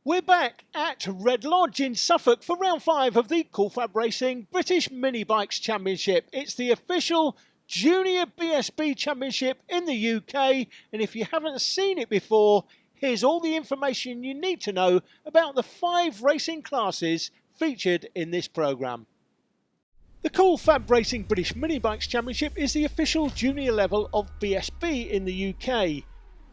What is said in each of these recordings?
We're back at Red Lodge in Suffolk for round 5 of the FAB-Racing British Mini Bikes Championship. It's the official Junior VSB Championship in the UK, and if you haven't seen it before, here's all the information you need to know about the 5 racing classes featured in this programme. The FAB-Racing British Mini Bikes Championship is the official junior level of BSB in the UK.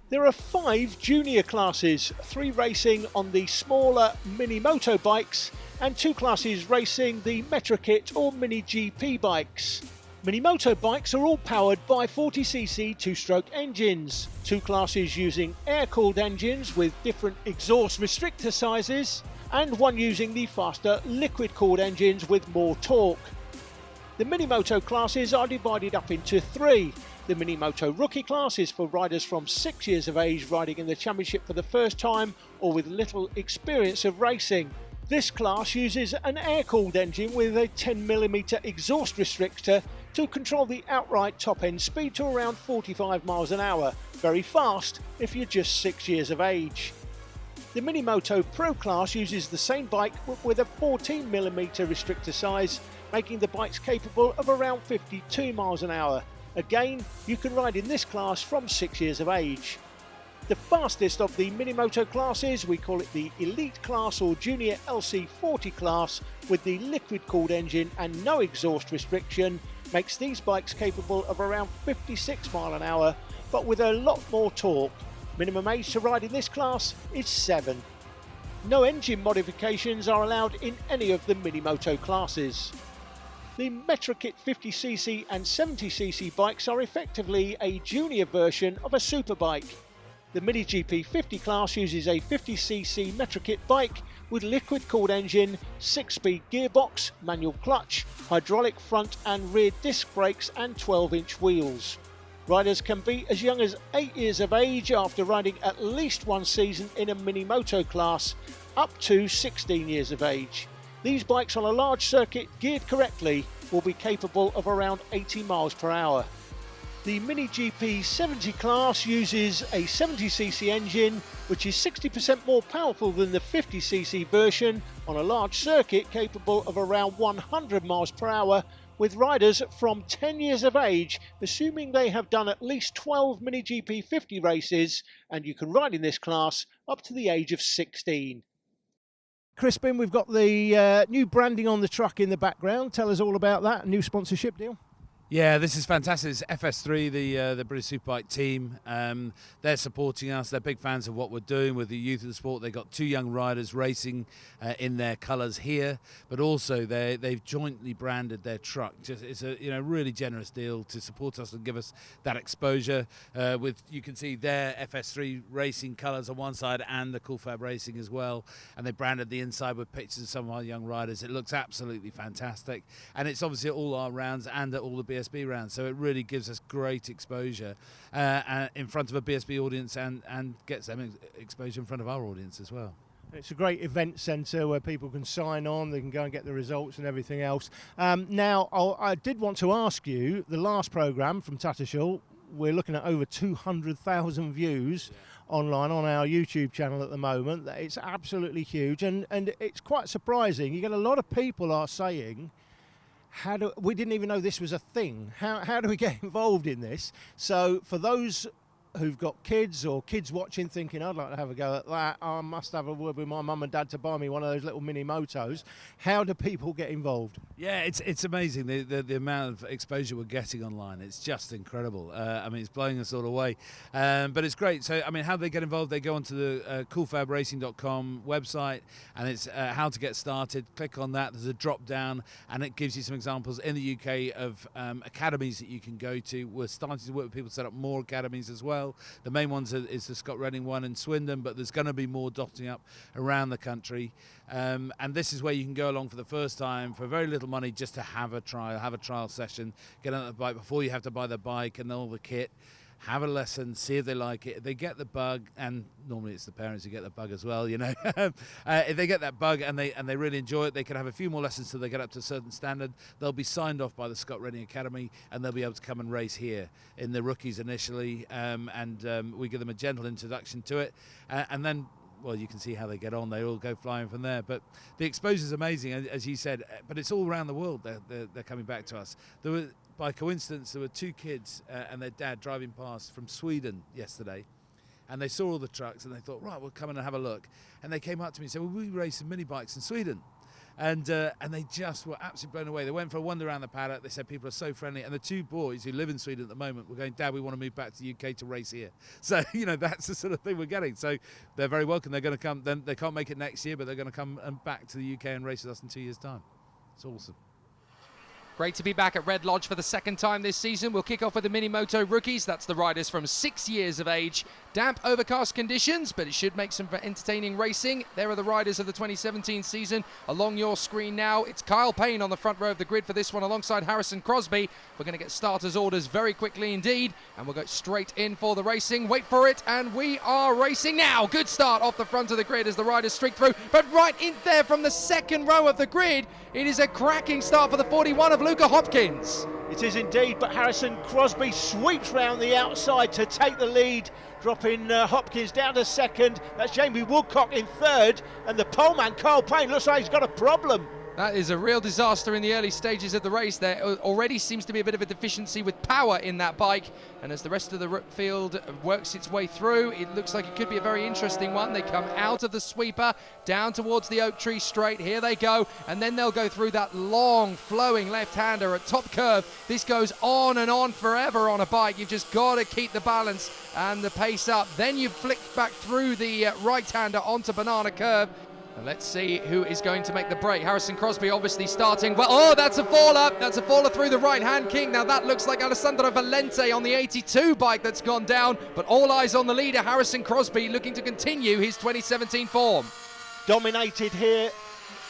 There are 5 junior classes, 3 racing on the smaller mini motorbikes and 2 classes racing the Metrakit or Mini GP bikes. Mini motorbikes are all powered by 40cc 2-stroke engines, 2 classes using air-cooled engines with different exhaust restrictor sizes and 1 using the faster liquid-cooled engines with more torque. The Minamoto classes are divided up into 3. The Minamoto Rookie class is for riders from 6 years of age riding in the championship for the first time or with little experience of racing. This class uses an air-cooled engine with a 10mm exhaust restrictor to control the outright top-end speed to around 45 miles an hour. Very fast if you're just 6 years of age. The Minamoto Pro Class uses the same bike with a 14mm restrictor size, making the bikes capable of around 52 miles an hour. Again, you can ride in this class from 6 years of age. The fastest of the Minamoto classes, we call it the Elite class or Junior LC40 class, with the liquid-cooled engine and no exhaust restriction, makes these bikes capable of around 56 miles an hour, but with a lot more torque. Minimum age to ride in this class is 7. No engine modifications are allowed in any of the Minamoto classes. The Metrakit 50cc and 70cc bikes are effectively a junior version of a superbike. The Mini GP 50 class uses a 50cc Metrakit bike with liquid-cooled engine, 6-speed gearbox, manual clutch, hydraulic front and rear disc brakes and 12-inch wheels. Riders can be as young as 8 years of age after riding at least 1 season in a Minamoto class, up to 16 years of age. These bikes on a large circuit geared correctly will be capable of around 80 miles per hour. The Mini GP 70 class uses a 70cc engine which is 60% more powerful than the 50cc version on a large circuit capable of around 100 miles per hour, with riders from 10 years of age, assuming they have done at least 12 Mini GP 50 races, and you can ride in this class up to the age of 16. Crispin, we've got the new branding on the truck in the background. Tell us all about that, a new sponsorship deal. Yeah, this is fantastic. It's FS3, the British Superbike team. They're supporting us. They're big fans of what we're doing with the youth of the sport. They've got 2 young riders racing in their colours here, but also they've jointly branded their truck. It's a really generous deal to support us and give us that exposure. You can see their FS3 racing colours on one side and the FAB-Racing as well. And they branded the inside with pictures of some of our young riders. It looks absolutely fantastic, and it's obviously at all our rounds and at all the BSB rounds, so it really gives us great exposure in front of a BSB audience and gets them exposure in front of our audience as well. It's a great event centre where people can sign on, they can go and get the results and everything else. Now, I did want to ask you, the last programme from Tattershall, we're looking at over 200,000 views online on our YouTube channel at the moment. It's absolutely huge, and it's quite surprising. You get a lot of people are saying, we didn't even know this was a thing. How do we get involved in this? So for those who've got kids or kids watching thinking, I'd like to have a go at that, I must have a word with my mum and dad to buy me one of those little mini motos. How do people get involved? Yeah, it's amazing the amount of exposure we're getting online. It's just incredible. It's blowing us all away. But it's great. So, how they get involved, they go onto the FAB-Racing.com website, and it's how to get started. Click on that. There's a drop down, and it gives you some examples in the UK of academies that you can go to. We're starting to work with people to set up more academies as well. The main ones is the Scott Redding one in Swindon, but there's going to be more dotting up around the country. And this is where you can go along for the first time for very little money, just to have a trial session, get on the bike before you have to buy the bike and all the kit. Have a lesson, see if they like it. If they get the bug, and normally it's the parents who get the bug as well, if they get that bug and they really enjoy it, they can have a few more lessons till they get up to a certain standard. They'll be signed off by the Scott Redding Academy, and they'll be able to come and race here in the rookies initially, and we give them a gentle introduction to it, and then well, you can see how they get on. They all go flying from there. But the exposure is amazing, as you said. But it's all around the world. They're coming back to us. By coincidence, there were 2 kids and their dad driving past from Sweden yesterday. And they saw all the trucks and they thought, right, we'll come in and have a look. And they came up to me and said, well, we race some mini bikes in Sweden. And they just were absolutely blown away. They went for a wander around the paddock. They said people are so friendly. And the 2 boys who live in Sweden at the moment were going, Dad, we want to move back to the UK to race here. So, that's the sort of thing we're getting. So they're very welcome. They're going to come. Then they can't make it next year, but they're going to come back to the UK and race with us in 2 years' time. It's awesome. Great to be back at Red Lodge for the second time this season. We'll kick off with the Minamoto rookies. That's the riders from 6 years of age. Damp, overcast conditions, but it should make some entertaining racing. There are the riders of the 2017 season. Along your screen now, it's Kyle Payne on the front row of the grid for this one alongside Harrison Crosby. We're going to get starters' orders very quickly indeed, and we'll go straight in for the racing. Wait for it, and we are racing now. Good start off the front of the grid as the riders streak through, but right in there from the second row of the grid, it is a cracking start for the 41 of Luca Hopkins. It is indeed, but Harrison Crosby sweeps round the outside to take the lead, dropping Hopkins down to second. That's Jamie Woodcock in third, and the poleman Kyle Payne looks like he's got a problem. That is a real disaster in the early stages of the race. There already seems to be a bit of a deficiency with power in that bike, and as the rest of the field works its way through, it looks like it could be a very interesting one. They come out of the sweeper, down towards the oak tree straight. Here they go, and then they'll go through that long, flowing left-hander at top curve. This goes on and on forever on a bike. You've just got to keep the balance and the pace up. Then you flick back through the right-hander onto banana curve. And let's see who is going to make the break. Harrison Crosby obviously starting well. Oh, that's a faller. That's a faller through the right-hand king. Now that looks like Alessandro Valente on the 82 bike that's gone down. But all eyes on the leader, Harrison Crosby, looking to continue his 2017 form. Dominated here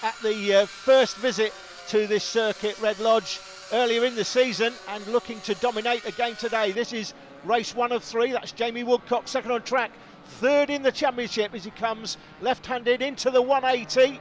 at the first visit to this circuit, Red Lodge, earlier in the season, and looking to dominate again today. This is race 1 of 3. That's Jamie Woodcock, second on track. Third in the championship as he comes left-handed into the 180.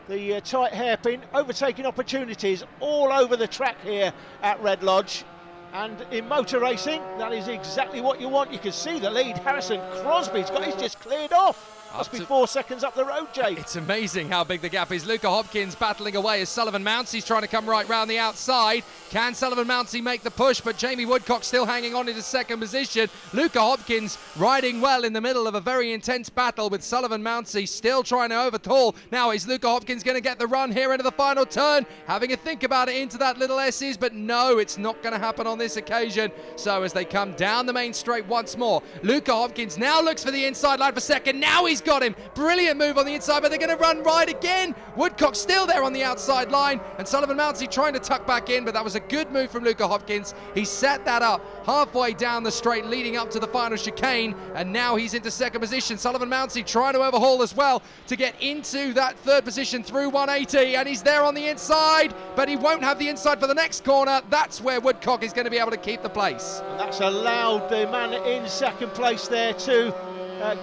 The tight hairpin, overtaking opportunities all over the track here at Red Lodge. And in motor racing, that is exactly what you want. You can see the lead. Harrison Crosby's just cleared off. Must be 4 seconds up the road, Jake. It's amazing how big the gap is. Luca Hopkins battling away as Sullivan Mountsee's trying to come right round the outside. Can Sullivan Mountsie make the push? But Jamie Woodcock still hanging on into second position. Luca Hopkins riding well in the middle of a very intense battle with Sullivan Mountsie still trying to overhaul. Now is Luca Hopkins going to get the run here into the final turn? Having a think about it into that little S's, but no, it's not going to happen on this occasion. So as they come down the main straight once more, Luca Hopkins now looks for the inside line for second. Now he's got him. Brilliant move on the inside, but they're going to run right again. Woodcock still there on the outside line, and Sullivan Mountsie trying to tuck back in, but that was a good move from Luca Hopkins. He set that up halfway down the straight leading up to the final chicane, and now he's into second position. Sullivan Mountsie trying to overhaul as well to get into that third position through 180, and he's there on the inside, but he won't have the inside for the next corner. That's where Woodcock is going to be able to keep the place. And that's allowed the man in second place there to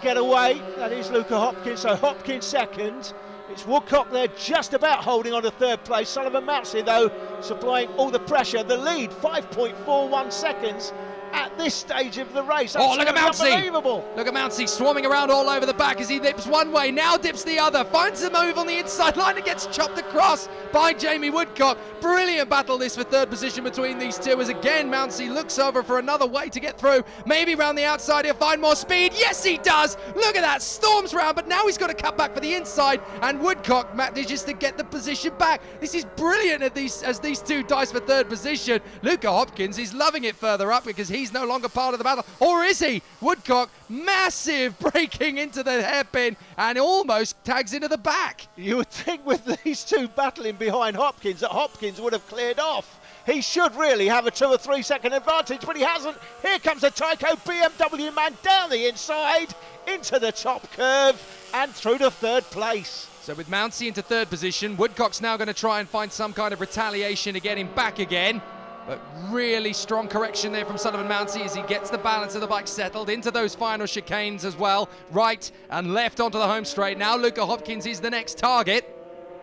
get away. That is Luca Hopkins. So Hopkins second. It's Woodcock there just about holding on to third place. Sullivan Mountsie, though, supplying all the pressure. The lead, 5.41 seconds at this stage of the race. Oh, look at Mountsie. Unbelievable. Look at Mountsie swarming around all over the back as he dips one way, now dips the other, finds a move on the inside line and gets chopped across by Jamie Woodcock. Brilliant battle this for third position between these two as again Mountsie looks over for another way to get through. Maybe round the outside he'll find more speed. Yes, he does. Look at that. Storms round, but now he's got to cut back for the inside, and Woodcock manages to get the position back. This is brilliant as these two dice for third position. Luca Hopkins is loving it further up because he's no longer part of the battle. Or is he? Woodcock, massive braking into the hairpin and almost tags into the back. You would think with these two battling behind Hopkins that Hopkins would have cleared off. He should really have a 2 or 3 second advantage, but he hasn't. Here comes the Tyco BMW man down the inside into the top curve and through to third place. So with Mountsie into third position, Woodcock's now going to try and find some kind of retaliation to get him back again. But really strong correction there from Sullivan Mountsie as he gets the balance of the bike settled into those final chicanes as well. Right and left onto the home straight. Now Luca Hopkins is the next target.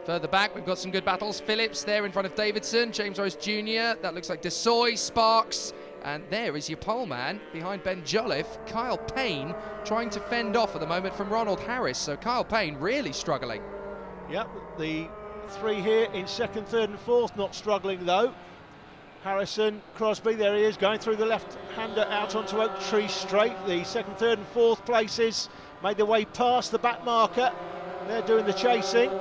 Further back, we've got some good battles. Phillips there in front of Davidson. James Rose Jr. That looks like Desoy, Sparks. And there is your pole man behind Ben Jolliffe, Kyle Payne, trying to fend off at the moment from Ronald Harris. So Kyle Payne really struggling. Yep, the three here in second, third and fourth, not struggling though. Harrison, Crosby, there he is, going through the left-hander out onto Oak Tree Straight. The second, third and fourth places made their way past the back marker. They're doing the chasing.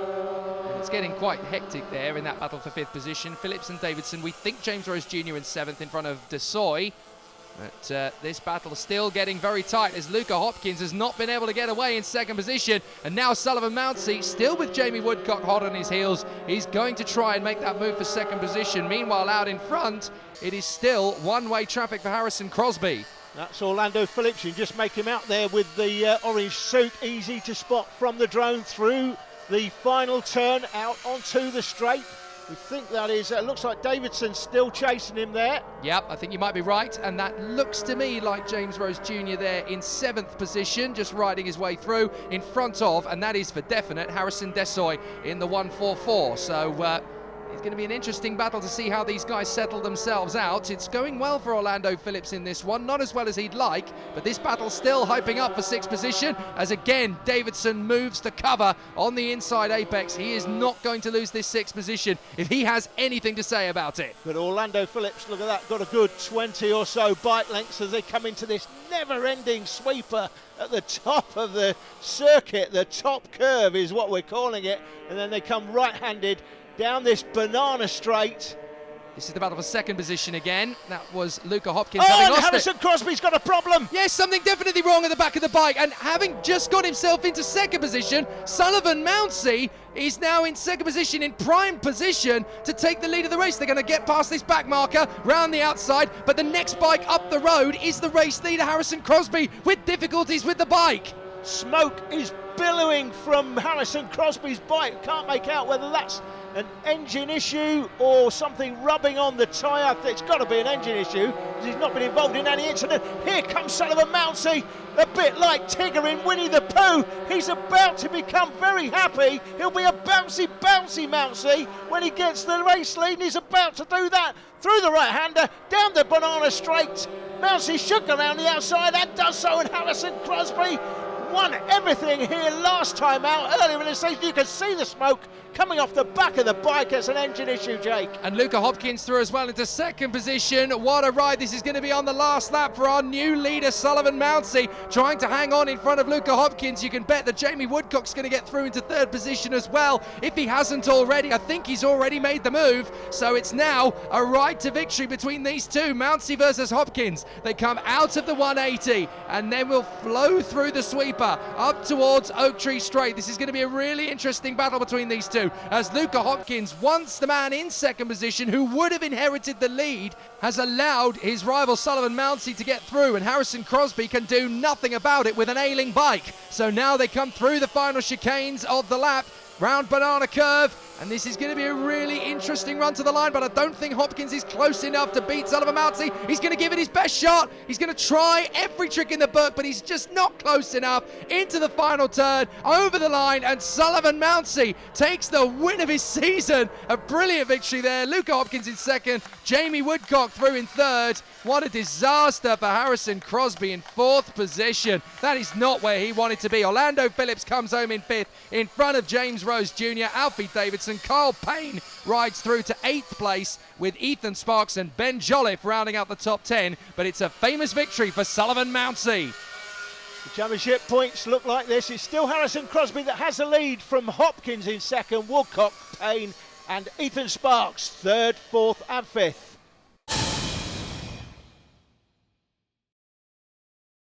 It's getting quite hectic there in that battle for fifth position. Phillips and Davidson, we think James Rose Jr. in seventh in front of Desoy. But this battle is still getting very tight as Luca Hopkins has not been able to get away in second position. And now Sullivan Mounsey, still with Jamie Woodcock hot on his heels. He's going to try and make that move for second position. Meanwhile, out in front, it is still one-way traffic for Harrison Crosby. That's Orlando Phillips. You just make him out there with the orange suit, easy to spot from the drone through the final turn out onto the straight. We think that is, looks like Davidson's still chasing him there. Yep, I think you might be right, and that looks to me like James Rose Jr. there in seventh position, just riding his way through in front of, and that is for definite, Harrison Desoy in the 144. So it's going to be an interesting battle to see how these guys settle themselves out. It's going well for Orlando Phillips in this one, not as well as he'd like, but this battle's still hyping up for sixth position as again Davidson moves to cover on the inside apex. He is not going to lose this sixth position if he has anything to say about it. But Orlando Phillips, look at that, got a good 20 or so bike lengths as they come into this never-ending sweeper at the top of the circuit. The top curve is what we're calling it, and then they come right-handed down this banana straight. This is the battle for second position again. That was Luca Hopkins Oh, having and lost Harrison Crosby's got a problem. Yes, something definitely wrong at the back of the bike, and having just got himself into second position, Sullivan Mounsey is now in second position, in prime position to take the lead of the race. They're going to get past this back marker, round the outside, but the next bike up the road is the race leader, Harrison Crosby, with difficulties with the bike. Smoke is billowing from Harrison Crosby's bike. Can't make out whether that's an engine issue or something rubbing on the tyre. It's got to be an engine issue because he's not been involved in any incident. Here comes Sullivan Mounsey, a bit like Tigger in Winnie the Pooh. He's about to become very happy. He'll be a bouncy Mounsey when he gets the race lead. He's about to do that through the right-hander, down the banana straight. Mounsey shook around the outside and does so, and Harrison Crosby won everything here last time out. Earlier in the season, you can see the smoke coming off the back of the bike. It's an engine issue, Jake. And Luca Hopkins through as well into second position. What a ride this is going to be on the last lap for our new leader, Sullivan Mounsey, trying to hang on in front of Luca Hopkins. You can bet that Jamie Woodcock's going to get through into third position as well. If he hasn't already, I think he's already made the move. So it's now a ride to victory between these two, Mounsey versus Hopkins. They come out of the 180 and then will flow through the sweeper up towards Oak Tree Straight. This is going to be a really interesting battle between these two, as Luca Hopkins, once the man in second position who would have inherited the lead, has allowed his rival Sullivan Mounsey to get through, and Harrison Crosby can do nothing about it with an ailing bike. So now they come through the final chicanes of the lap, round banana curve, and this is going to be a really interesting run to the line, but I don't think Hopkins is close enough to beat Sullivan Mounsey. He's going to give it his best shot. He's going to try every trick in the book, but he's just not close enough. Into the final turn, over the line, and Sullivan Mounsey takes the win of his season. A brilliant victory there. Luca Hopkins in second, Jamie Woodcock through in third. What a disaster for Harrison Crosby in fourth position. That is not where he wanted to be. Orlando Phillips comes home in fifth in front of James Rose Jr., Alfie Davidson. Kyle Payne rides through to 8th place with Ethan Sparks and Ben Jolliffe rounding out the top 10, but it's a famous victory for Sullivan Mounsey. The championship points look like this. It's still Harrison Crosby that has the lead from Hopkins in second, Wilcox, Payne and Ethan Sparks third, fourth and fifth.